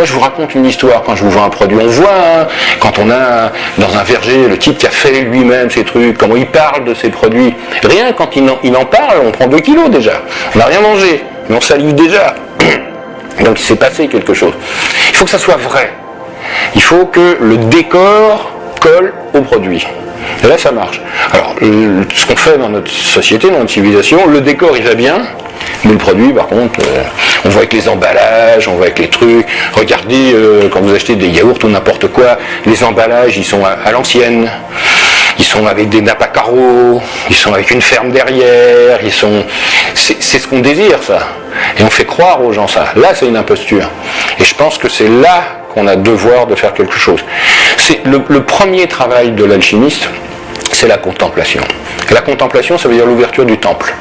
Moi, je vous raconte une histoire quand je vous vends un produit. On voit, hein, quand on a dans un verger le type qui a fait lui-même ses trucs, comment il parle de ses produits. Rien, quand il en parle, on prend 2 kilos déjà. On n'a rien mangé, mais on salive déjà. Donc il s'est passé quelque chose. Il faut que ça soit vrai. Il faut que le décor colle au produit. Et là, ça marche. Alors, ce qu'on fait dans notre société, dans notre civilisation, le décor, il va bien, mais le produit, par contre, on voit avec les emballages, on voit avec les trucs. Regardez, quand vous achetez des yaourts ou n'importe quoi, les emballages, ils sont à l'ancienne. Ils sont avec des nappes à carreaux, ils sont avec une ferme derrière, c'est ce qu'on désire, ça. Et on fait croire aux gens ça. Là, c'est une imposture. Et je pense que c'est là qu'on a devoir de faire quelque chose. C'est le premier travail de l'alchimiste, c'est la contemplation. Et la contemplation, ça veut dire l'ouverture du temple.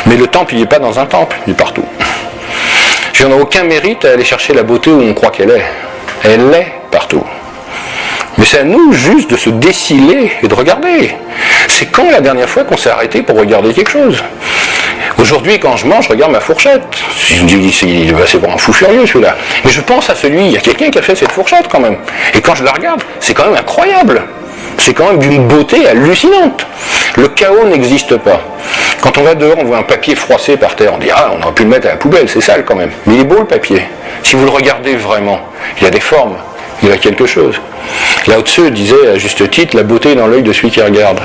Mais le temple, il n'est pas dans un temple, il est partout. On n'a aucun mérite à aller chercher la beauté où on croit qu'elle est. Elle est partout. Mais c'est à nous juste de se déciler et de regarder. C'est quand la dernière fois qu'on s'est arrêté pour regarder quelque chose? Aujourd'hui, quand je mange, je regarde ma fourchette. Je me dis, c'est pour un fou furieux celui-là. Mais je pense à celui, il y a quelqu'un qui a fait cette fourchette quand même. Et quand je la regarde, c'est quand même incroyable. C'est quand même d'une beauté hallucinante. Le chaos n'existe pas. Quand on va dehors, on voit un papier froissé par terre, on dit, ah, on aurait pu le mettre à la poubelle, c'est sale quand même. Mais il est beau le papier. Si vous le regardez vraiment, il y a des formes, il y a quelque chose. Lao Tzu disait à juste titre, la beauté est dans l'œil de celui qui regarde.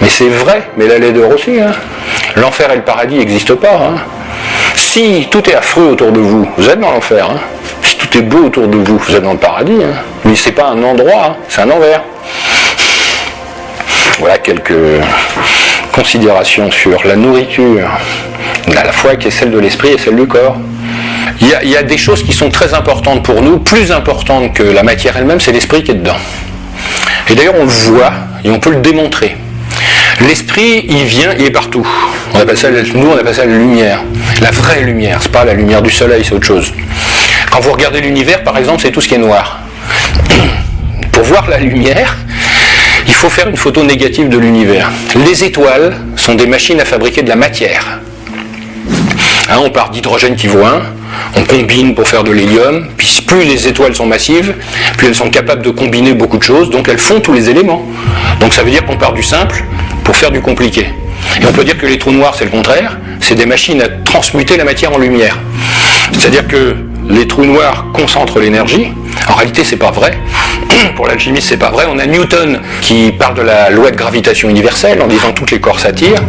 Mais c'est vrai, mais la laideur aussi. Hein. L'enfer et le paradis n'existent pas. Hein. Si tout est affreux autour de vous, vous êtes dans l'enfer. Hein. Si tout est beau autour de vous, vous êtes dans le paradis. Hein. Mais c'est pas un endroit, hein. C'est un envers. Voilà quelques considérations sur la nourriture, à la fois qui est celle de l'esprit et celle du corps. Il y a des choses qui sont très importantes pour nous, plus importantes que la matière elle-même, c'est l'esprit qui est dedans. Et d'ailleurs on le voit et on peut le démontrer. L'esprit, il vient, il est partout. Nous on appelle ça la lumière. La vraie lumière, c'est pas la lumière du soleil, c'est autre chose. Quand vous regardez l'univers, par exemple, c'est tout ce qui est noir. Pour voir la lumière, il faut faire une photo négative de l'univers. Les étoiles sont des machines à fabriquer de la matière. Hein, on part d'hydrogène qui vaut 1, on combine pour faire de l'hélium, puis plus les étoiles sont massives, plus elles sont capables de combiner beaucoup de choses, donc elles font tous les éléments. Donc ça veut dire qu'on part du simple pour faire du compliqué. Et on peut dire que les trous noirs, c'est le contraire, c'est des machines à transmuter la matière en lumière. C'est-à-dire que les trous noirs concentrent l'énergie. En réalité, c'est pas vrai. Pour l'alchimiste, c'est pas vrai. On a Newton qui parle de la loi de gravitation universelle en disant tous les corps s'attirent.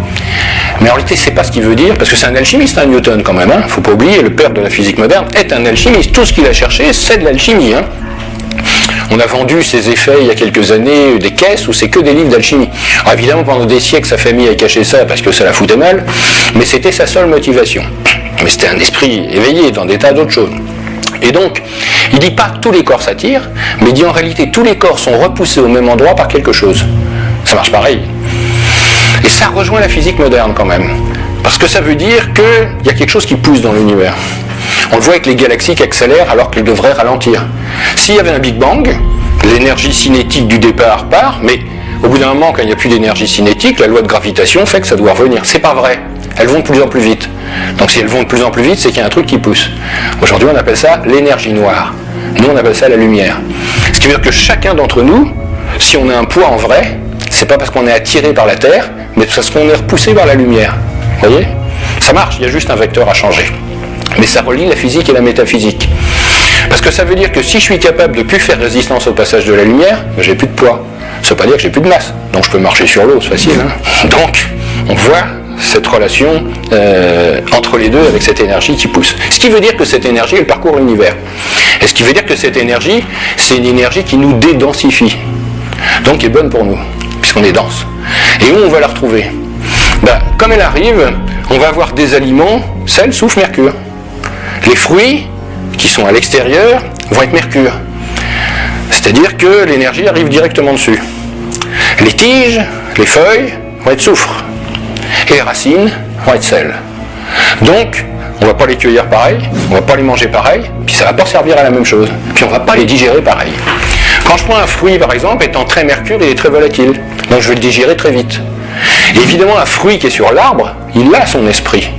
Mais en réalité, c'est pas ce qu'il veut dire, parce que c'est un alchimiste, hein, Newton, quand même. Faut pas oublier, le père de la physique moderne est un alchimiste. Tout ce qu'il a cherché, c'est de l'alchimie. Hein. On a vendu ses effets il y a quelques années, des caisses où c'est que des livres d'alchimie. Alors évidemment, pendant des siècles, sa famille a caché ça parce que ça la foutait mal, mais c'était sa seule motivation. Mais c'était un esprit éveillé dans des tas d'autres choses. Et donc, il dit pas tous les corps s'attirent, mais il dit en réalité tous les corps sont repoussés au même endroit par quelque chose. Ça marche pareil. Et ça rejoint la physique moderne quand même. Parce que ça veut dire qu'il y a quelque chose qui pousse dans l'univers. On le voit avec les galaxies qui accélèrent alors qu'elles devraient ralentir. S'il y avait un Big Bang, l'énergie cinétique du départ part, mais au bout d'un moment, quand il n'y a plus d'énergie cinétique, la loi de gravitation fait que ça doit revenir. C'est pas vrai. Elles vont de plus en plus vite. Donc si elles vont de plus en plus vite, c'est qu'il y a un truc qui pousse. Aujourd'hui, on appelle ça l'énergie noire. Nous, on appelle ça la lumière. Ce qui veut dire que chacun d'entre nous, si on a un poids en vrai, c'est pas parce qu'on est attiré par la Terre, mais parce qu'on est repoussé par la lumière. Vous voyez ? Ça marche, il y a juste un vecteur à changer. Mais ça relie la physique et la métaphysique. Parce que ça veut dire que si je suis capable de ne plus faire résistance au passage de la lumière, j'ai plus de poids. Ça veut pas dire que j'ai plus de masse. Donc je peux marcher sur l'eau, c'est facile. Hein. Donc, on voit cette relation entre les deux avec cette énergie qui pousse. Ce qui veut dire que cette énergie, elle parcourt l'univers. Et ce qui veut dire que cette énergie, c'est une énergie qui nous dédensifie. Donc qui est bonne pour nous, puisqu'on est dense. Et où on va la retrouver ? Comme elle arrive, on va avoir des aliments, sel, soufre, mercure. Les fruits, qui sont à l'extérieur, vont être mercure. C'est-à-dire que l'énergie arrive directement dessus. Les tiges, les feuilles, vont être soufre. Et les racines vont être sel. Donc, on ne va pas les cueillir pareil, on ne va pas les manger pareil, puis ça ne va pas servir à la même chose. Puis on ne va pas les digérer pareil. Quand je prends un fruit, par exemple, étant très mercure, il est très volatile. Donc je vais le digérer très vite. Et évidemment, un fruit qui est sur l'arbre, il a son esprit.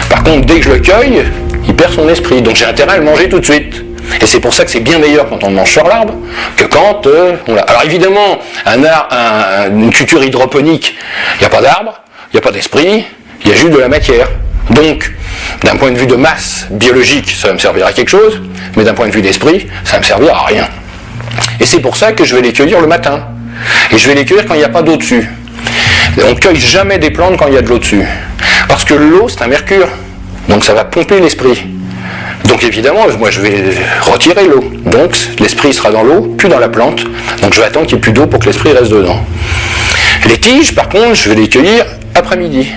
Par contre, dès que je le cueille, il perd son esprit. Donc j'ai intérêt à le manger tout de suite. Et c'est pour ça que c'est bien meilleur quand on mange sur l'arbre que quand on l'a. Alors évidemment, une culture hydroponique, il n'y a pas d'arbre, il n'y a pas d'esprit, il y a juste de la matière. Donc, d'un point de vue de masse biologique, ça va me servir à quelque chose, mais d'un point de vue d'esprit, ça va me servir à rien. Et c'est pour ça que je vais les cueillir le matin. Et je vais les cueillir quand il n'y a pas d'eau dessus. On ne cueille jamais des plantes quand il y a de l'eau dessus. Parce que l'eau, c'est un mercure. Donc ça va pomper l'esprit. Donc évidemment, moi je vais retirer l'eau. Donc l'esprit sera dans l'eau, plus dans la plante. Donc je vais attendre qu'il n'y ais plus d'eau pour que l'esprit reste dedans. Les tiges, par contre, je vais les cueillir après-midi.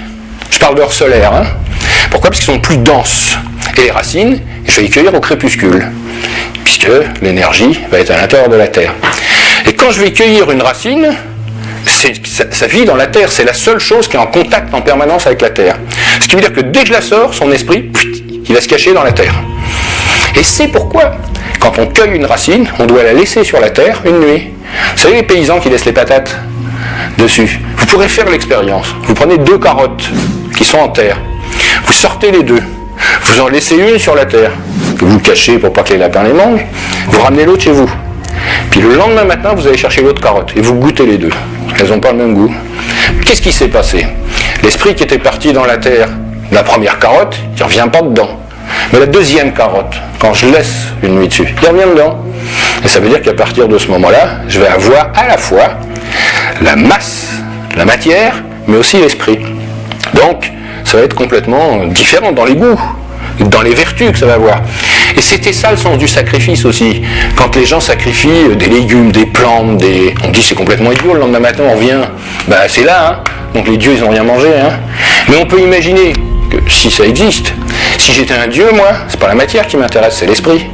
Je parle d'heure solaire. Hein. Pourquoi ? Parce qu'ils sont plus denses. Et les racines, je vais les cueillir au crépuscule. Puisque l'énergie va être à l'intérieur de la terre. Et quand je vais cueillir une racine, ça vit dans la terre. C'est la seule chose qui est en contact en permanence avec la terre. Ce qui veut dire que dès que je la sors, son esprit, il va se cacher dans la terre. Et c'est pourquoi, quand on cueille une racine, on doit la laisser sur la terre une nuit. Vous savez les paysans qui laissent les patates dessus. Vous pourrez faire l'expérience. Vous prenez 2 carottes qui sont en terre. Vous sortez les 2. Vous en laissez une sur la terre, que vous cachez pour pas que les lapins les mangent. Vous ramenez l'autre chez vous. Puis le lendemain matin, vous allez chercher l'autre carotte et vous goûtez les 2. Elles n'ont pas le même goût. Qu'est-ce qui s'est passé ? L'esprit qui était parti dans la terre, la première carotte, il ne revient pas dedans. Mais la deuxième carotte, quand je laisse une nuit dessus, il revient dedans. Et ça veut dire qu'à partir de ce moment-là, je vais avoir à la fois la masse, la matière, mais aussi l'esprit. Donc, ça va être complètement différent dans les goûts, dans les vertus que ça va avoir. Et c'était ça le sens du sacrifice aussi. Quand les gens sacrifient des légumes, des plantes, on dit c'est complètement idiot, le lendemain matin on revient, c'est là, hein. Donc les dieux ils n'ont rien mangé. Hein. Mais on peut imaginer que si ça existe, si j'étais un dieu, moi, c'est pas la matière qui m'intéresse, c'est l'esprit.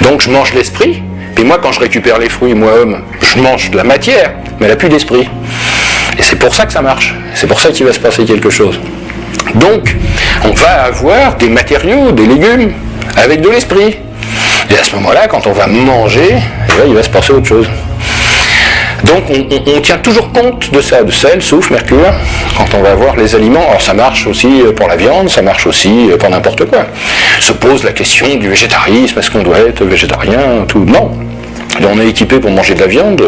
Donc je mange l'esprit, puis moi quand je récupère les fruits, moi homme, je mange de la matière, mais elle n'a plus d'esprit. Et c'est pour ça que ça marche, c'est pour ça qu'il va se passer quelque chose. Donc, on va avoir des matériaux, des légumes, avec de l'esprit. Et à ce moment-là, quand on va manger, là, il va se passer autre chose. Donc, on tient toujours compte de ça, de sel, soufre, mercure, quand on va avoir les aliments. Alors, ça marche aussi pour la viande, ça marche aussi pour n'importe quoi. Se pose la question du végétarisme, est-ce qu'on doit être végétarien, tout. Non. On est équipé pour manger de la viande,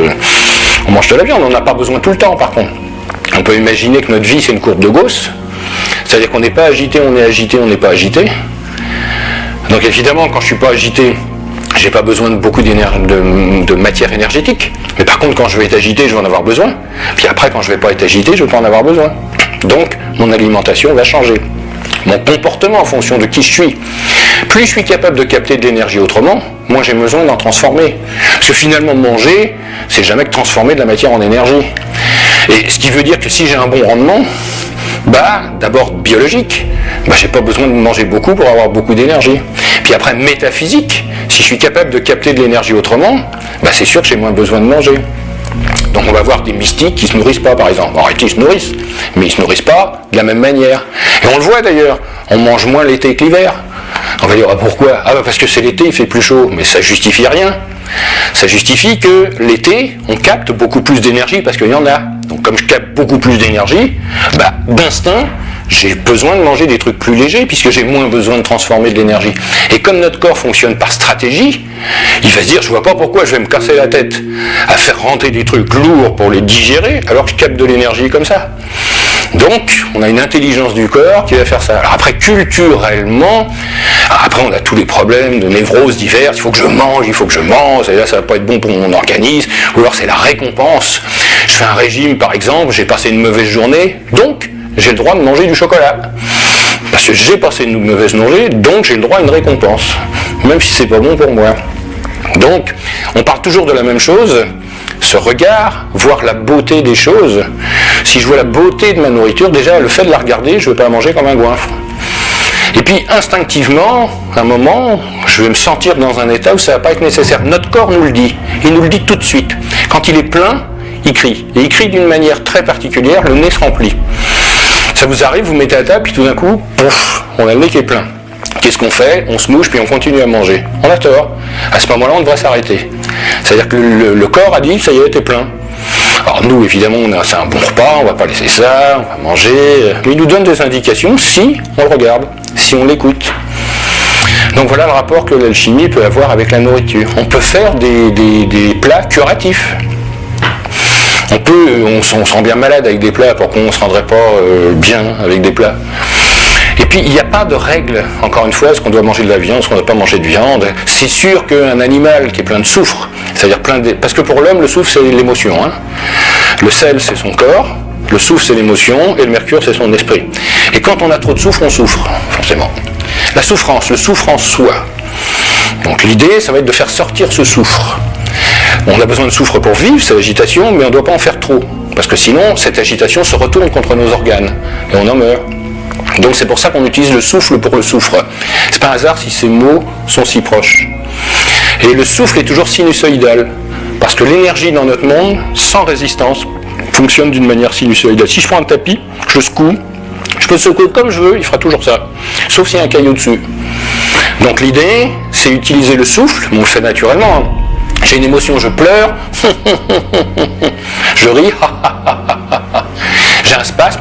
on mange de la viande, on n'a pas besoin tout le temps, par contre. On peut imaginer que notre vie, c'est une courbe de Gauss. C'est-à-dire qu'on n'est pas agité, on est agité, on n'est pas agité. Donc évidemment, quand je ne suis pas agité, je n'ai pas besoin de beaucoup de matière énergétique. Mais par contre, quand je vais être agité, je vais en avoir besoin. Puis après, quand je ne vais pas être agité, je ne vais pas en avoir besoin. Donc, mon alimentation va changer. Mon comportement en fonction de qui je suis. Plus je suis capable de capter de l'énergie autrement, moins j'ai besoin d'en transformer. Parce que finalement, manger, c'est jamais que transformer de la matière en énergie. Et ce qui veut dire que si j'ai un bon rendement, d'abord biologique, j'ai pas besoin de manger beaucoup pour avoir beaucoup d'énergie. Puis après, métaphysique, si je suis capable de capter de l'énergie autrement, c'est sûr que j'ai moins besoin de manger. Donc on va voir des mystiques qui ne se nourrissent pas, par exemple. En réalité, ils se nourrissent, mais ils ne se nourrissent pas de la même manière. Et on le voit d'ailleurs, on mange moins l'été que l'hiver. On va dire, pourquoi ? Parce que c'est l'été, il fait plus chaud. Mais ça justifie rien. Ça justifie que l'été, on capte beaucoup plus d'énergie parce qu'il y en a. Donc comme je capte beaucoup plus d'énergie, d'instinct, j'ai besoin de manger des trucs plus légers puisque j'ai moins besoin de transformer de l'énergie. Et comme notre corps fonctionne par stratégie, il va se dire, je vois pas pourquoi je vais me casser la tête à faire rentrer des trucs lourds pour les digérer alors que je capte de l'énergie comme ça. Donc, on a une intelligence du corps qui va faire ça. Alors après, culturellement, après on a tous les problèmes de névrose diverses, il faut que je mange, et là ça va pas être bon pour mon organisme, ou alors c'est la récompense. Je fais un régime par exemple, j'ai passé une mauvaise journée, donc j'ai le droit de manger du chocolat. Parce que j'ai passé une mauvaise journée, donc j'ai le droit à une récompense, même si c'est pas bon pour moi. Donc, on parle toujours de la même chose, ce regard, voir la beauté des choses. Si je vois la beauté de ma nourriture, déjà le fait de la regarder, je ne vais pas la manger comme un goinfre. Et puis instinctivement, à un moment, je vais me sentir dans un état où ça ne va pas être nécessaire. Notre corps nous le dit, il nous le dit tout de suite. Quand il est plein, il crie. Et il crie d'une manière très particulière, le nez se remplit. Ça vous arrive, vous mettez à table, puis tout d'un coup, pouf, on a le nez qui est plein. Qu'est-ce qu'on fait ? On se mouche, puis on continue à manger. On a tort. À ce moment-là, on devrait s'arrêter. C'est-à-dire que le corps a dit, ça y est, t'es plein. Alors nous, évidemment, c'est un bon repas, on ne va pas laisser ça, on va manger. Mais il nous donne des indications si on le regarde, si on l'écoute. Donc voilà le rapport que l'alchimie peut avoir avec la nourriture. On peut faire des plats curatifs. On se rend bien malade avec des plats, pourquoi on ne se rendrait pas bien avec des plats? Et puis il n'y a pas de règle, encore une fois, est-ce qu'on doit manger de la viande, est-ce qu'on ne doit pas manger de viande? C'est sûr qu'un animal qui est plein de soufre, c'est-à-dire parce que pour l'homme, le soufre c'est l'émotion. Hein. Le sel c'est son corps, le soufre c'est l'émotion, et le mercure c'est son esprit. Et quand on a trop de soufre, on souffre, forcément. La souffrance, le soufre en soi. Donc l'idée, ça va être de faire sortir ce soufre. On a besoin de soufre pour vivre, c'est l'agitation, mais on ne doit pas en faire trop. Parce que sinon, cette agitation se retourne contre nos organes, et on en meurt. Donc c'est pour ça qu'on utilise le souffle pour le soufre. C'est pas un hasard si ces mots sont si proches. Et le souffle est toujours sinusoïdal, parce que l'énergie dans notre monde, sans résistance, fonctionne d'une manière sinusoïdale. Si je prends un tapis, je le secoue, je peux le secouer comme je veux, il fera toujours ça. Sauf s'il y a un caillou dessus. Donc l'idée, c'est utiliser le souffle, on le fait naturellement. Hein. J'ai une émotion, je pleure, je ris, j'ai un spasme,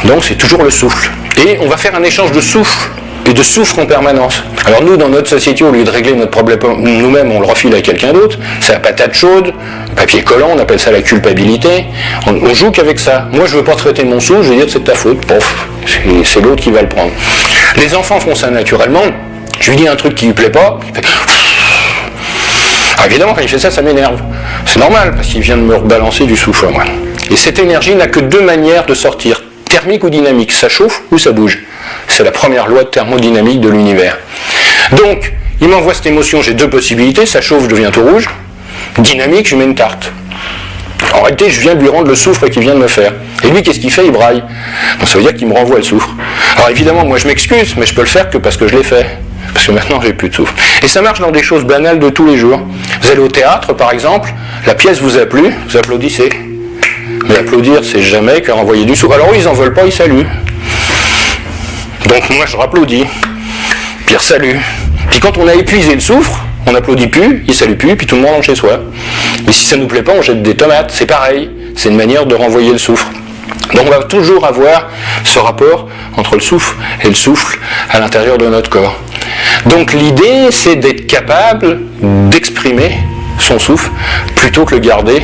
donc c'est toujours le souffle. Et on va faire un échange de souffle et de soufre en permanence. Alors nous, dans notre société, au lieu de régler notre problème nous-mêmes, on le refile à quelqu'un d'autre, c'est la patate chaude, papier collant, on appelle ça la culpabilité, on joue qu'avec ça. Moi, je veux pas traiter mon souffle, je vais dire c'est de ta faute, pof, c'est l'autre qui va le prendre. Les enfants font ça naturellement, je lui dis un truc qui lui plaît pas, il fait... Alors évidemment, quand il fait ça, ça m'énerve. C'est normal, parce qu'il vient de me rebalancer du souffle à moi. Et cette énergie n'a que deux manières de sortir, thermique ou dynamique. Ça chauffe ou ça bouge. C'est la première loi de thermodynamique de l'univers. Donc, il m'envoie cette émotion, j'ai deux possibilités, ça chauffe, je deviens tout rouge. Dynamique, je mets une tarte. En réalité, je viens de lui rendre le soufre qu'il vient de me faire. Et lui, qu'est-ce qu'il fait? Il braille. Donc ça veut dire qu'il me renvoie le soufre. Alors évidemment, moi je m'excuse, mais je peux le faire que parce que je l'ai fait. Parce que maintenant, j'ai plus de souffle. Et ça marche dans des choses banales de tous les jours. Vous allez au théâtre, par exemple, la pièce vous a plu, vous applaudissez. Mais applaudir, c'est jamais que renvoyer du souffle. Alors eux, ils en veulent pas, ils saluent. Donc moi, je rapplaudis. Pire salut. Puis quand on a épuisé le soufre, on n'applaudit plus, il salue plus, puis tout le monde rentre chez soi. Mais si ça ne nous plaît pas, on jette des tomates, c'est pareil. C'est une manière de renvoyer le soufre. Donc on va toujours avoir ce rapport entre le souffle et le souffle à l'intérieur de notre corps. Donc l'idée, c'est d'être capable d'exprimer son souffle plutôt que le garder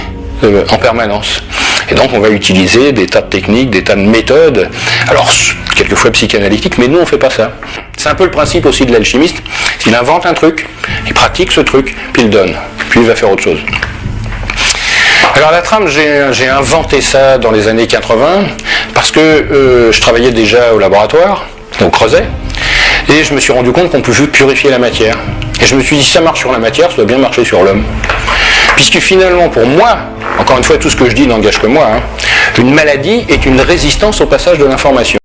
en permanence. Et donc on va utiliser des tas de techniques, des tas de méthodes, alors quelquefois psychanalytiques, mais nous on ne fait pas ça. C'est un peu le principe aussi de l'alchimiste, il invente un truc, il pratique ce truc, puis il donne, puis il va faire autre chose. Alors la trame, j'ai inventé ça dans les années 80, parce que je travaillais déjà au laboratoire, au Creuset, et je me suis rendu compte qu'on pouvait purifier la matière. Et je me suis dit, si ça marche sur la matière, ça doit bien marcher sur l'homme. Puisque finalement, pour moi, encore une fois, tout ce que je dis n'engage que moi, hein, une maladie est une résistance au passage de l'information.